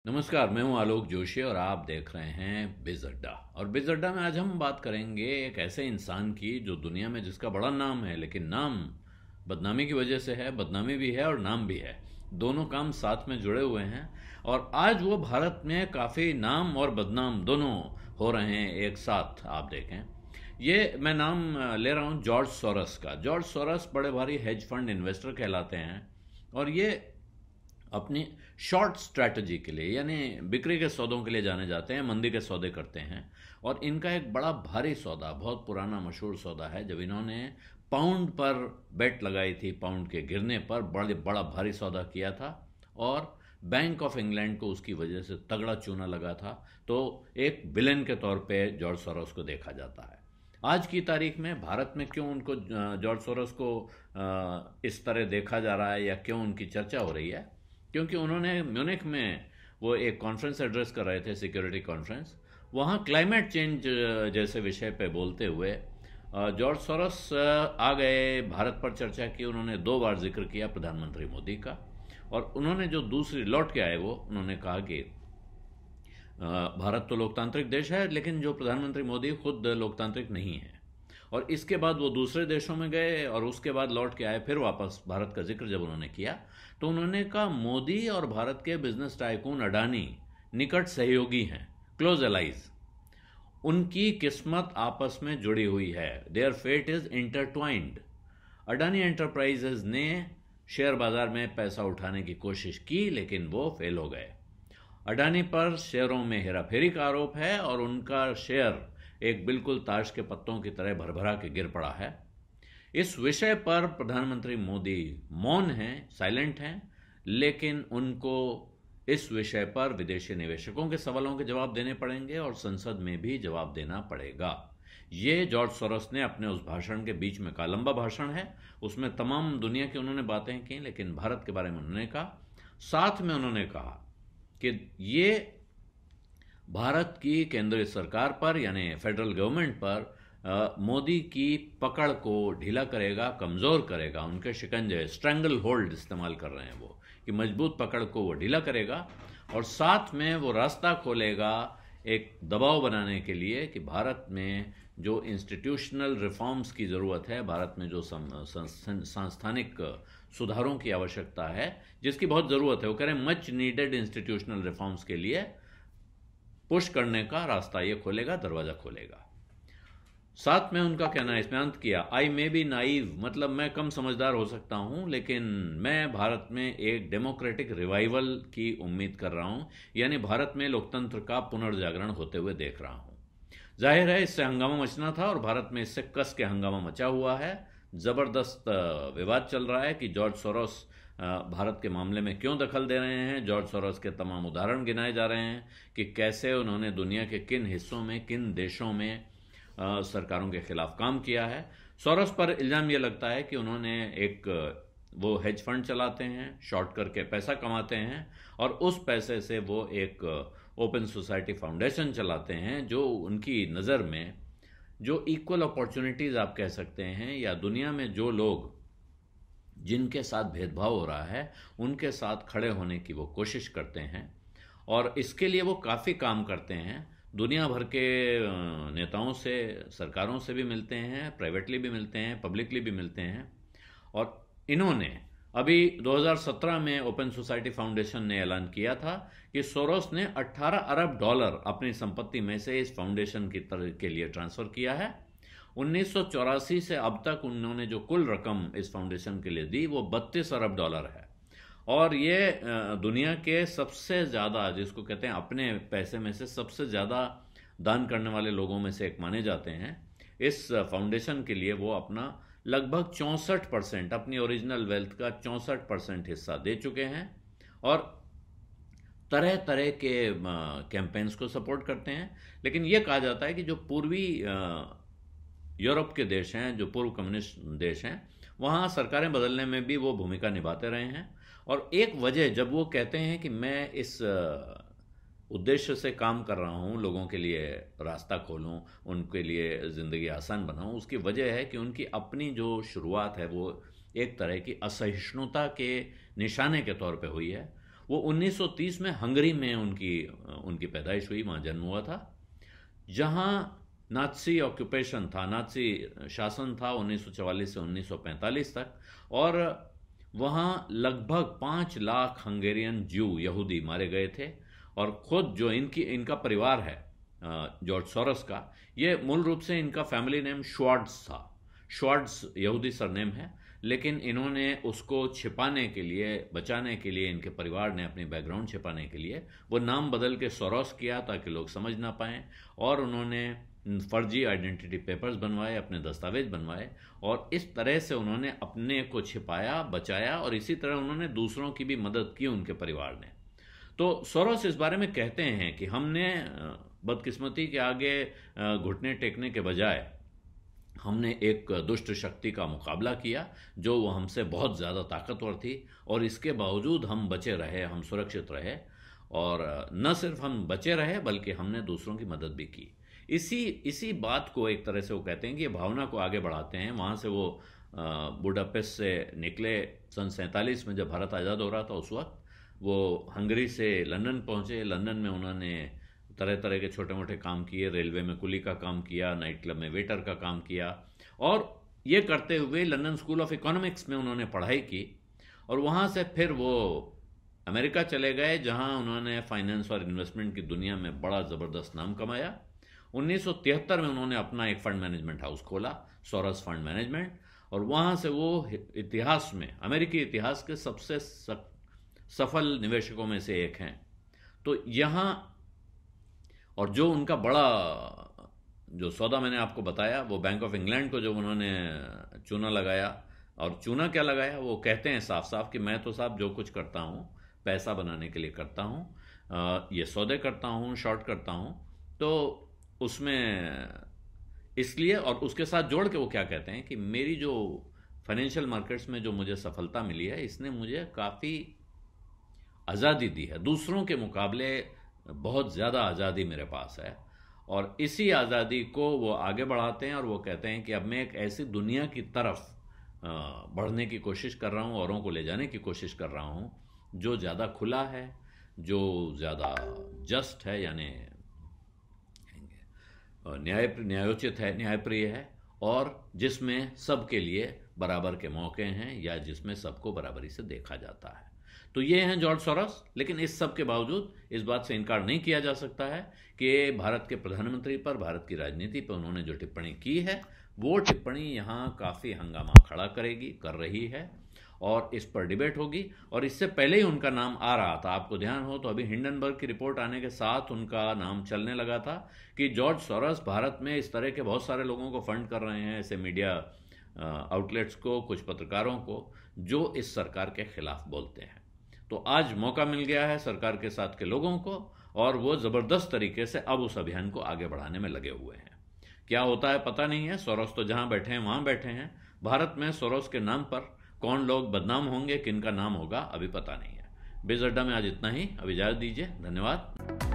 नमस्कार, मैं हूं आलोक जोशी और आप देख रहे हैं बिज अड्डा। और बिज अड्डा में आज हम बात करेंगे एक ऐसे इंसान की जो दुनिया में जिसका बड़ा नाम है, लेकिन नाम बदनामी की वजह से है। बदनामी भी है और नाम भी है, दोनों काम साथ में जुड़े हुए हैं। और आज वो भारत में काफ़ी नाम और बदनाम दोनों हो रहे हैं एक साथ। आप देखें, ये मैं नाम ले रहा हूँ जॉर्ज सोरस का। जॉर्ज सोरस बड़े भारी हेज फंड इन्वेस्टर कहलाते हैं और ये अपनी शॉर्ट स्ट्रैटेजी के लिए यानी बिक्री के सौदों के लिए जाने जाते हैं, मंदी के सौदे करते हैं। और इनका एक बड़ा भारी सौदा, बहुत पुराना मशहूर सौदा है, जब इन्होंने पाउंड पर बेट लगाई थी, पाउंड के गिरने पर बड़ा भारी सौदा किया था और बैंक ऑफ इंग्लैंड को उसकी वजह से तगड़ा चूना लगा था। तो एक विलेन के तौर पे जॉर्ज सोरोस को देखा जाता है। आज की तारीख में भारत में क्यों उनको जॉर्ज सोरोस को इस तरह देखा जा रहा है या क्यों उनकी चर्चा हो रही है? क्योंकि उन्होंने म्यूनिख में वो एक कॉन्फ्रेंस एड्रेस कर रहे थे, सिक्योरिटी कॉन्फ्रेंस। वहाँ क्लाइमेट चेंज जैसे विषय पे बोलते हुए जॉर्ज सोरोस आ गए, भारत पर चर्चा की। उन्होंने 2 बार जिक्र किया प्रधानमंत्री मोदी का। और उन्होंने जो दूसरी लौट के आए वो उन्होंने कहा कि भारत तो लोकतांत्रिक देश है, लेकिन जो प्रधानमंत्री मोदी खुद लोकतांत्रिक नहीं है। और इसके बाद वो दूसरे देशों में गए और उसके बाद लौट के आए, फिर वापस भारत का जिक्र जब उन्होंने किया तो उन्होंने कहा मोदी और भारत के बिजनेस टाइकून अडानी निकट सहयोगी हैं, क्लोज एलाइज। उनकी किस्मत आपस में जुड़ी हुई है, there fate is intertwined. Adani Enterprises ने शेयर बाजार में पैसा उठाने की कोशिश की, लेकिन वो फेल हो गए। अडानी पर शेयरों में हेराफेरी का आरोप है और उनका शेयर एक बिल्कुल ताश के पत्तों की तरह भरभरा के गिर पड़ा है। इस विषय पर प्रधानमंत्री मोदी मौन हैं, साइलेंट हैं, लेकिन उनको इस विषय पर विदेशी निवेशकों के सवालों के जवाब देने पड़ेंगे और संसद में भी जवाब देना पड़ेगा। ये जॉर्ज सोरोस ने अपने उस भाषण के बीच में कहा। लंबा भाषण है, उसमें तमाम दुनिया की उन्होंने बातें की, लेकिन भारत के बारे में उन्होंने कहा। साथ में उन्होंने कहा कि ये भारत की केंद्रीय सरकार पर यानी फेडरल गवर्नमेंट पर मोदी की पकड़ को ढीला करेगा, कमज़ोर करेगा। उनके शिकंजे, स्ट्रैंगल होल्ड इस्तेमाल कर रहे हैं वो, कि मजबूत पकड़ को वो ढीला करेगा। और साथ में वो रास्ता खोलेगा एक दबाव बनाने के लिए कि भारत में जो इंस्टीट्यूशनल रिफॉर्म्स की ज़रूरत है, भारत में जो सांस्थानिक सुधारों की आवश्यकता है, जिसकी बहुत ज़रूरत है, वो कह रहे हैं मच नीडेड इंस्टीट्यूशनल रिफॉर्म्स के लिए पुश करने का रास्ता ये खोलेगा, दरवाज़ा खोलेगा। साथ में उनका कहना है, इसमें अंत किया, आई मे बी नाइव, मतलब मैं कम समझदार हो सकता हूं, लेकिन मैं भारत में एक डेमोक्रेटिक रिवाइवल की उम्मीद कर रहा हूं, यानी भारत में लोकतंत्र का पुनर्जागरण होते हुए देख रहा हूं। जाहिर है इससे हंगामा मचना था और भारत में इससे कस के हंगामा मचा हुआ है। ज़बरदस्त विवाद चल रहा है कि जॉर्ज सोरोस भारत के मामले में क्यों दखल दे रहे हैं। जॉर्ज सोरोस के तमाम उदाहरण गिनाए जा रहे हैं कि कैसे उन्होंने दुनिया के किन हिस्सों में, किन देशों में सरकारों के खिलाफ काम किया है। सोरोस पर इल्ज़ाम ये लगता है कि उन्होंने एक वो हेज फंड चलाते हैं, शॉर्ट करके पैसा कमाते हैं और उस पैसे से वो एक ओपन सोसाइटी फाउंडेशन चलाते हैं, जो उनकी नज़र में जो इक्वल अपॉर्चुनिटीज़ आप कह सकते हैं, या दुनिया में जो लोग जिनके साथ भेदभाव हो रहा है उनके साथ खड़े होने की वो कोशिश करते हैं। और इसके लिए वो काफ़ी काम करते हैं। दुनिया भर के नेताओं से, सरकारों से भी मिलते हैं, प्राइवेटली भी मिलते हैं, पब्लिकली भी मिलते हैं। और इन्होंने अभी 2017 में ओपन सोसाइटी फाउंडेशन ने ऐलान किया था कि सोरोस ने 18 अरब डॉलर अपनी संपत्ति में से इस फाउंडेशन की तरह के लिए ट्रांसफ़र किया है। 1984 से अब तक उन्होंने जो कुल रकम इस फाउंडेशन के लिए दी वो 32 अरब डॉलर है। और ये दुनिया के सबसे ज़्यादा, जिसको कहते हैं अपने पैसे में से सबसे ज़्यादा दान करने वाले लोगों में से एक माने जाते हैं। इस फाउंडेशन के लिए वो अपना लगभग 64%, अपनी ओरिजिनल वेल्थ का 64% हिस्सा दे चुके हैं और तरह तरह के कैंपेन्स को सपोर्ट करते हैं। लेकिन ये कहा जाता है कि जो पूर्वी यूरोप के देश हैं, जो पूर्व कम्युनिस्ट देश हैं, वहाँ सरकारें बदलने में भी वो भूमिका निभाते रहे हैं। और एक वजह जब वो कहते हैं कि मैं इस उद्देश्य से काम कर रहा हूँ, लोगों के लिए रास्ता खोलूँ, उनके लिए ज़िंदगी आसान बनाऊँ, उसकी वजह है कि उनकी अपनी जो शुरुआत है वो एक तरह की असहिष्णुता के निशाने के तौर पे हुई है। वो 1930 में हंगरी में उनकी पैदाइश हुई, वहाँ जन्म हुआ था, जहाँ नाज़ी ऑक्यूपेशन था, नाज़ी शासन था 1944 से 1945 तक, और वहाँ लगभग 5 लाख हंगेरियन ज्यू यहूदी मारे गए थे। और खुद जो इनका परिवार है जॉर्ज सोरोस का, ये मूल रूप से इनका फैमिली नेम श्वार्ट्ज था। श्वार्ट्ज यहूदी सरनेम है, लेकिन इन्होंने उसको छिपाने के लिए, बचाने के लिए, इनके परिवार ने अपनी बैकग्राउंड छिपाने के लिए वो नाम बदल के सोरोस किया ताकि लोग समझ ना पाएं। और उन्होंने फर्जी आइडेंटिटी पेपर्स बनवाए, अपने दस्तावेज बनवाए, और इस तरह से उन्होंने अपने को छिपाया, बचाया, और इसी तरह उन्होंने दूसरों की भी मदद की उनके परिवार ने। तो सोरोस इस बारे में कहते हैं कि हमने बदकिस्मती के आगे घुटने टेकने के बजाय हमने एक दुष्ट शक्ति का मुकाबला किया जो वो हमसे बहुत ज़्यादा ताकतवर थी, और इसके बावजूद हम बचे रहे, हम सुरक्षित रहे, और न सिर्फ हम बचे रहे बल्कि हमने दूसरों की मदद भी की। इसी बात को एक तरह से वो कहते हैं कि ये भावना को आगे बढ़ाते हैं। वहाँ से वो बुडापेस्ट से निकले सन 47 में, जब भारत आज़ाद हो रहा था। उस वक्त वो हंगरी से लंदन पहुँचे। लंदन में उन्होंने तरह तरह के छोटे मोटे काम किए, रेलवे में कुली का काम किया, नाइट क्लब में वेटर का काम किया, और ये करते हुए लंदन स्कूल ऑफ इकोनॉमिक्स में उन्होंने पढ़ाई की। और वहाँ से फिर वो अमेरिका चले गए, जहाँ उन्होंने फाइनेंस और इन्वेस्टमेंट की दुनिया में बड़ा ज़बरदस्त नाम कमाया। 1973 में उन्होंने अपना एक फंड मैनेजमेंट हाउस खोला, सोरोस फंड मैनेजमेंट, और वहाँ से वो इतिहास में, अमेरिकी इतिहास के सबसे सफल निवेशकों में से एक हैं। तो यहाँ, और जो उनका बड़ा जो सौदा मैंने आपको बताया, वो बैंक ऑफ इंग्लैंड को जो उन्होंने चूना लगाया, और चूना क्या लगाया, वो कहते हैं साफ साफ कि मैं तो साहब जो कुछ करता हूँ पैसा बनाने के लिए करता हूँ, ये सौदे करता हूँ, शॉर्ट करता हूँ, तो उसमें इसलिए, और उसके साथ जोड़ के वो क्या कहते हैं कि मेरी जो फाइनेंशियल मार्केट्स में जो मुझे सफलता मिली है, इसने मुझे काफ़ी आज़ादी दी है, दूसरों के मुकाबले बहुत ज़्यादा आज़ादी मेरे पास है। और इसी आज़ादी को वो आगे बढ़ाते हैं, और वो कहते हैं कि अब मैं एक ऐसी दुनिया की तरफ बढ़ने की कोशिश कर रहा हूँ, औरों को ले जाने की कोशिश कर रहा हूँ, जो ज़्यादा खुला है, जो ज़्यादा जस्ट है, यानी न्यायोचित है, न्यायप्रिय है, और जिसमें सबके लिए बराबर के मौके हैं, या जिसमें सबको बराबरी से देखा जाता है। तो ये हैं जॉर्ज सोरोस। लेकिन इस सब के बावजूद इस बात से इनकार नहीं किया जा सकता है कि भारत के प्रधानमंत्री पर, भारत की राजनीति पर उन्होंने जो टिप्पणी की है, वो टिप्पणी यहाँ काफ़ी हंगामा खड़ा कर रही है, और इस पर डिबेट होगी। और इससे पहले ही उनका नाम आ रहा था, आपको ध्यान हो तो अभी हिंडनबर्ग की रिपोर्ट आने के साथ उनका नाम चलने लगा था कि जॉर्ज सोरोस भारत में इस तरह के बहुत सारे लोगों को फंड कर रहे हैं, ऐसे मीडिया आउटलेट्स को, कुछ पत्रकारों को, जो इस सरकार के खिलाफ बोलते हैं। तो आज मौका मिल गया है सरकार के साथ के लोगों को, और वो ज़बरदस्त तरीके से अब उस अभियान को आगे बढ़ाने में लगे हुए हैं। क्या होता है पता नहीं है। सोरोस तो जहां बैठे हैं वहां बैठे हैं। भारत में सोरोस के नाम पर कौन लोग बदनाम होंगे, किन का नाम होगा, अभी पता नहीं है। बेज़ अड्डा में आज इतना ही। अब इजाज़त दीजिए, धन्यवाद।